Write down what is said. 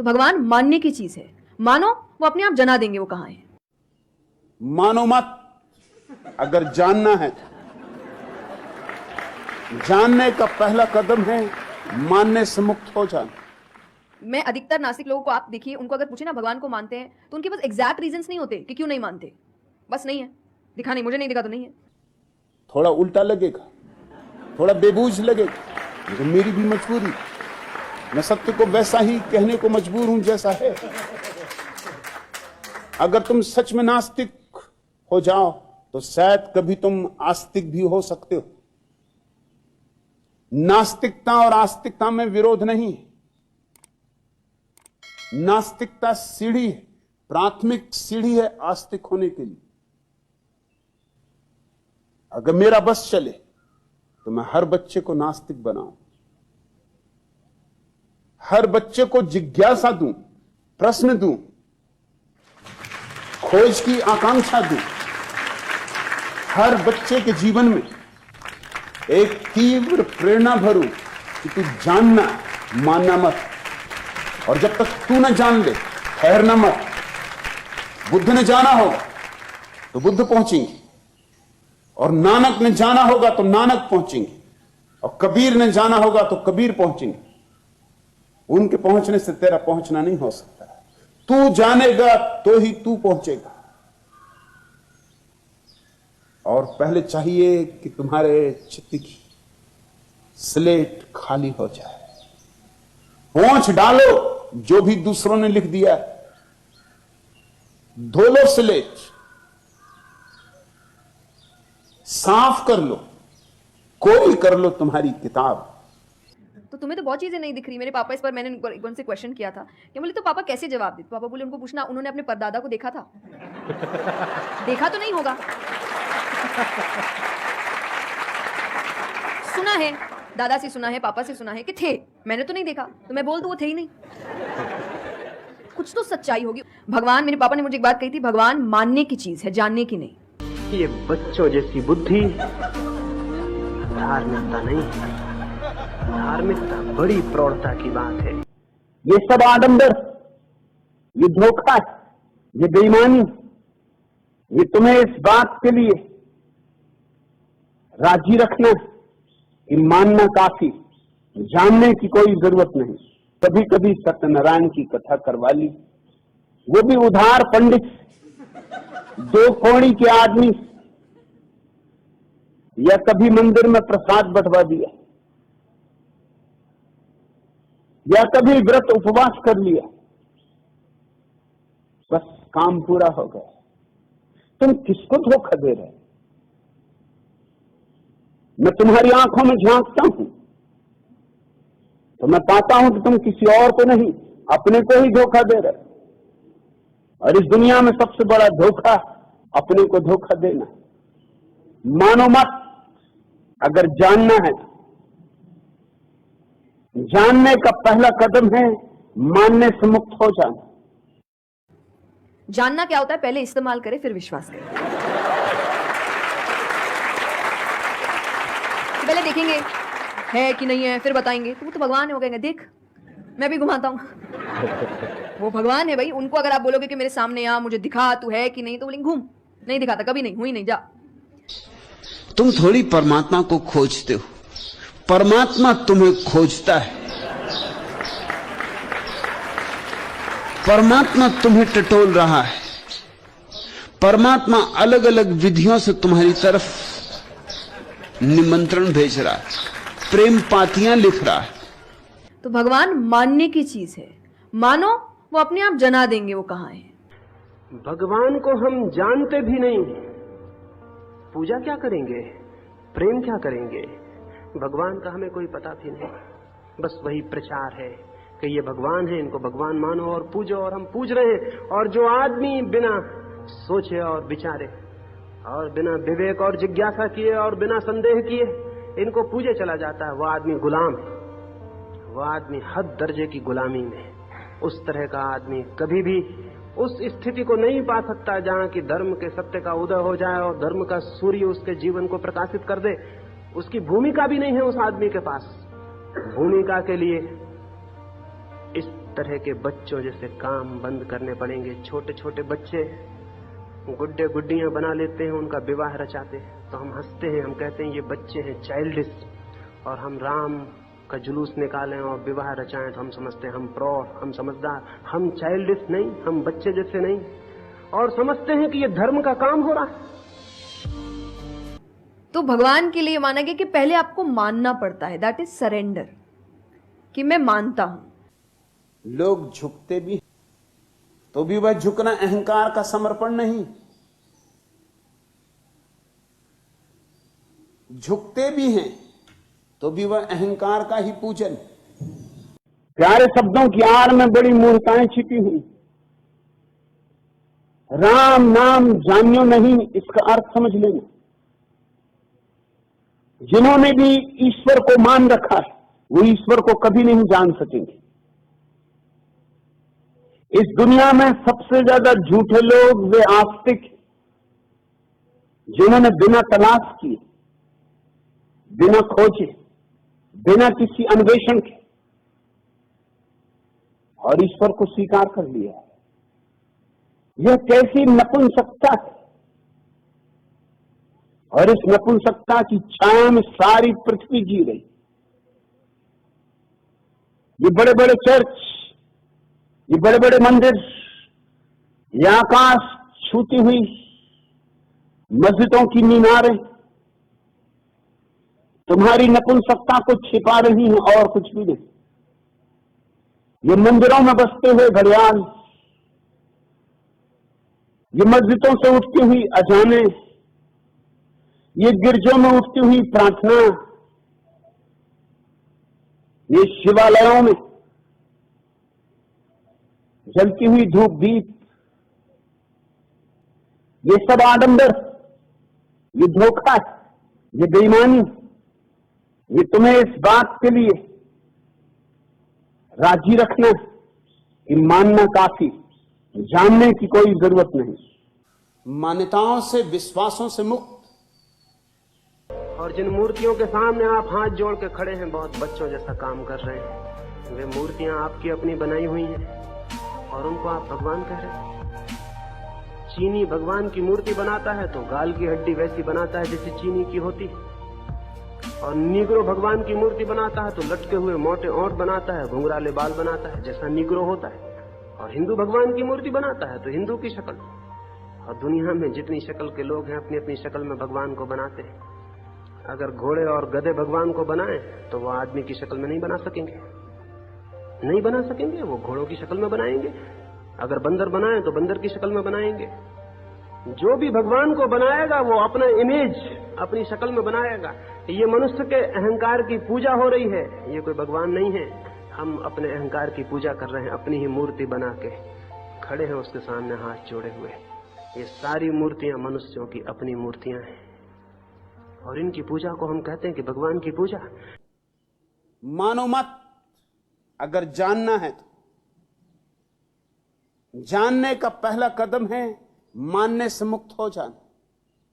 तो भगवान मानने की चीज है, मानो वो अपने आप जना देंगे वो कहां है। मानो मत, अगर जानना है। जानने का पहला कदम है मानने से मुक्त हो जाना। मैं अधिकतर नास्तिक लोगों को आप देखिए, उनको अगर पूछे ना भगवान को मानते हैं तो उनके पास एग्जैक्ट रीजंस नहीं होते कि क्यों नहीं मानते, बस नहीं है, दिखा नहीं, मुझे नहीं दिखा तो नहीं है। थोड़ा उल्टा लगेगा, थोड़ा बेबूझ लगेगा, लेकिन मेरी भी मजबूरी, मैं सत्य को वैसा ही कहने को मजबूर हूं जैसा है। अगर तुम सच में नास्तिक हो जाओ तो शायद कभी तुम आस्तिक भी हो सकते हो। नास्तिकता और आस्तिकता में विरोध नहीं है। नास्तिकता सीढ़ी है, प्राथमिक सीढ़ी है आस्तिक होने के लिए। अगर मेरा बस चले तो मैं हर बच्चे को नास्तिक बनाऊं, हर बच्चे को जिज्ञासा दूं, प्रश्न दूं, खोज की आकांक्षा दूं। हर बच्चे के जीवन में एक तीव्र प्रेरणा भरूं कि तू जानना, मानना मत। और जब तक तू न जान ले, ठहरना मत। बुद्ध ने जाना होगा तो बुद्ध पहुंचेंगे, और नानक ने जाना होगा तो नानक पहुंचेंगे, और कबीर ने जाना होगा तो कबीर पहुंचेंगे। उनके पहुंचने से तेरा पहुंचना नहीं हो सकता। तू जानेगा तो ही तू पहुंचेगा। और पहले चाहिए कि तुम्हारे चित्त की स्लेट खाली हो जाए। पोंछ डालो जो भी दूसरों ने लिख दिया, धो लो स्लेट, साफ कर लो, कोई कर लो तुम्हारी किताब। तो तुम्हें तो बहुत चीजें नहीं दिख रही। मेरे पापा इस पर, मैंने उनसे क्वेश्चन किया था कि बोले तो पापा कैसे जवाब दे, तो पापा बोले उनको पूछना उन्होंने अपने परदादा को देखा था। देखा तो नहीं होगा, सुना है, दादा से सुना है, पापा से सुना है कि थे, मैंने तो नहीं देखा, तो मैं बोल दूं वो थे ही नहीं। कुछ तो सच्चाई होगी। भगवान, मेरे पापा ने मुझे एक बात कही थी, भगवान मानने की चीज है, जानने की नहीं। ये बच्चों जैसी बुद्धि धार्मिकता नहीं है। धार्मिकता बड़ी प्रौढ़ता की बात है। ये सब आडंबर, ये धोखा, ये बेईमानी, ये तुम्हें इस बात के लिए राजी रखना कि मानना काफी, जानने की कोई जरूरत नहीं। कभी कभी सत्यनारायण की कथा करवा ली, वो भी उधार पंडित, दो कौड़ी के आदमी, या कभी मंदिर में प्रसाद बंटवा दिया, या कभी व्रत उपवास कर लिया, बस काम पूरा हो गया। तुम किसको धोखा दे रहे हो? मैं तुम्हारी आंखों में झांकता हूं तो मैं पाता हूं कि तुम किसी और को नहीं, अपने को ही धोखा दे रहे हो। और इस दुनिया में सबसे बड़ा धोखा अपने को धोखा देना। मानो मत, अगर जानना है। जानने का पहला कदम है मानने से मुक्त हो जाना। जानना क्या होता है, पहले इस्तेमाल करें फिर विश्वास करें। पहले देखेंगे है कि नहीं है, फिर बताएंगे, तो वो तो भगवान है, वो कहेंगे देख मैं भी घुमाता हूं। वो भगवान है भाई, उनको अगर आप बोलोगे कि मेरे सामने आ, मुझे दिखा तू है कि नहीं, तो बोलेंगे घूम, नहीं दिखाता, कभी नहीं हुई, नहीं जा। तुम थोड़ी परमात्मा को खोजते हो, परमात्मा तुम्हें खोजता है। परमात्मा तुम्हें टटोल रहा है। परमात्मा अलग अलग विधियों से तुम्हारी तरफ निमंत्रण भेज रहा है, प्रेम पातियां लिख रहा है। तो भगवान मानने की चीज है, मानो वो अपने आप जना देंगे वो कहां है। भगवान को हम जानते भी नहीं, पूजा क्या करेंगे, प्रेम क्या करेंगे, भगवान का हमें कोई पता भी नहीं। बस वही प्रचार है कि ये भगवान है, इनको भगवान मानो और पूजो, और हम पूज रहे हैं। और जो आदमी बिना सोचे और विचारे और बिना विवेक और जिज्ञासा किए और बिना संदेह किए इनको पूजे चला जाता है, वो आदमी गुलाम है। वो आदमी हद दर्जे की गुलामी में है। उस तरह का आदमी कभी भी उस स्थिति को नहीं पा सकता जहां की धर्म के सत्य का उदय हो जाए और धर्म का सूर्य उसके जीवन को प्रकाशित कर दे। उसकी भूमिका भी नहीं है उस आदमी के पास। भूमिका के लिए इस तरह के बच्चों जैसे काम बंद करने पड़ेंगे। छोटे छोटे बच्चे गुड्डे गुड्डियां बना लेते हैं, उनका विवाह रचाते हैं, तो हम हंसते हैं, हम कहते हैं ये बच्चे हैं चाइल्डिश। और हम राम का जुलूस निकालें और विवाह रचाएं तो हम समझते हैं हम प्रौढ़, हम समझदार। हम चाइल्डिश नहीं, हम बच्चे जैसे नहीं, और समझते हैं कि ये धर्म का काम हो रहा है। तो भगवान के लिए माना गया कि पहले आपको मानना पड़ता है, दैट इज सरेंडर, कि मैं मानता हूं। लोग झुकते भी तो भी वह झुकना अहंकार का समर्पण नहीं, झुकते भी हैं तो भी वह अहंकार का ही पूजन। प्यारे शब्दों की आड़ में बड़ी मूर्खताएं छिपी हुई। राम नाम जानियो नहीं, इसका अर्थ समझ लेना। जिन्होंने भी ईश्वर को मान रखा है वो ईश्वर को कभी नहीं जान सकेंगे। इस दुनिया में सबसे ज्यादा झूठे लोग वे आस्तिक जिन्होंने बिना तलाश किए, बिना खोजे, बिना किसी अन्वेषण के और ईश्वर को स्वीकार कर लिया। यह कैसी नपुंसकता है, और इस नपुंसकता की छाया में सारी पृथ्वी जी रही। ये बड़े बड़े चर्च, ये बड़े बड़े मंदिर, ये आकाश छूती हुई मस्जिदों की मीनारें तुम्हारी नपुंसकता को छिपा रही हैं और कुछ भी नहीं। ये मंदिरों में बसते हुए घड़ियाल, ये मस्जिदों से उठती हुई अजाने, ये गिरजों में उठती हुई प्रार्थना, ये शिवालयों में जलती हुई धूप दीप, ये सब आडंबर, ये धोखा, ये बेईमानी, ये तुम्हें इस बात के लिए राजी रखना कि मानना काफी, जानने की कोई जरूरत नहीं। मान्यताओं से, विश्वासों से मुक्त। और जिन मूर्तियों के सामने आप हाथ जोड़ के खड़े हैं, बहुत बच्चों जैसा काम कर रहे हैं, वे मूर्तियां आपकी अपनी बनाई हुई हैं और उनको आप भगवान कह रहे हैं। चीनी भगवान की मूर्ति बनाता है तो गाल की हड्डी वैसी बनाता है जैसी चीनी की होती है, और नीग्रो भगवान की मूर्ति बनाता है तो लटके हुए मोटे ओंठ बनाता है, घुंघराले बाल बनाता है जैसा नीग्रो होता है। और हिंदू भगवान की मूर्ति बनाता है तो हिंदू की शक्ल। और दुनिया में जितनी शक्ल के लोग हैं अपनी अपनी शक्ल में भगवान को बनाते हैं। अगर घोड़े और गधे भगवान को बनाएं तो वो आदमी की शक्ल में नहीं बना सकेंगे, नहीं बना सकेंगे, वो घोड़ों की शक्ल में बनाएंगे। अगर बंदर बनाए तो बंदर की शक्ल में बनाएंगे। जो भी भगवान को बनाएगा वो अपना इमेज अपनी शक्ल में बनाएगा। ये मनुष्य के अहंकार की पूजा हो रही है, ये कोई भगवान नहीं है। हम अपने अहंकार की पूजा कर रहे हैं, अपनी ही मूर्ति बना के खड़े हैं उसके सामने हाथ जोड़े हुए। ये सारी मूर्तियां मनुष्यों की अपनी मूर्तियां हैं, और इनकी पूजा को हम कहते हैं कि भगवान की पूजा। मानो मत, अगर जानना है तो जानने का पहला कदम है मानने से मुक्त हो जाना।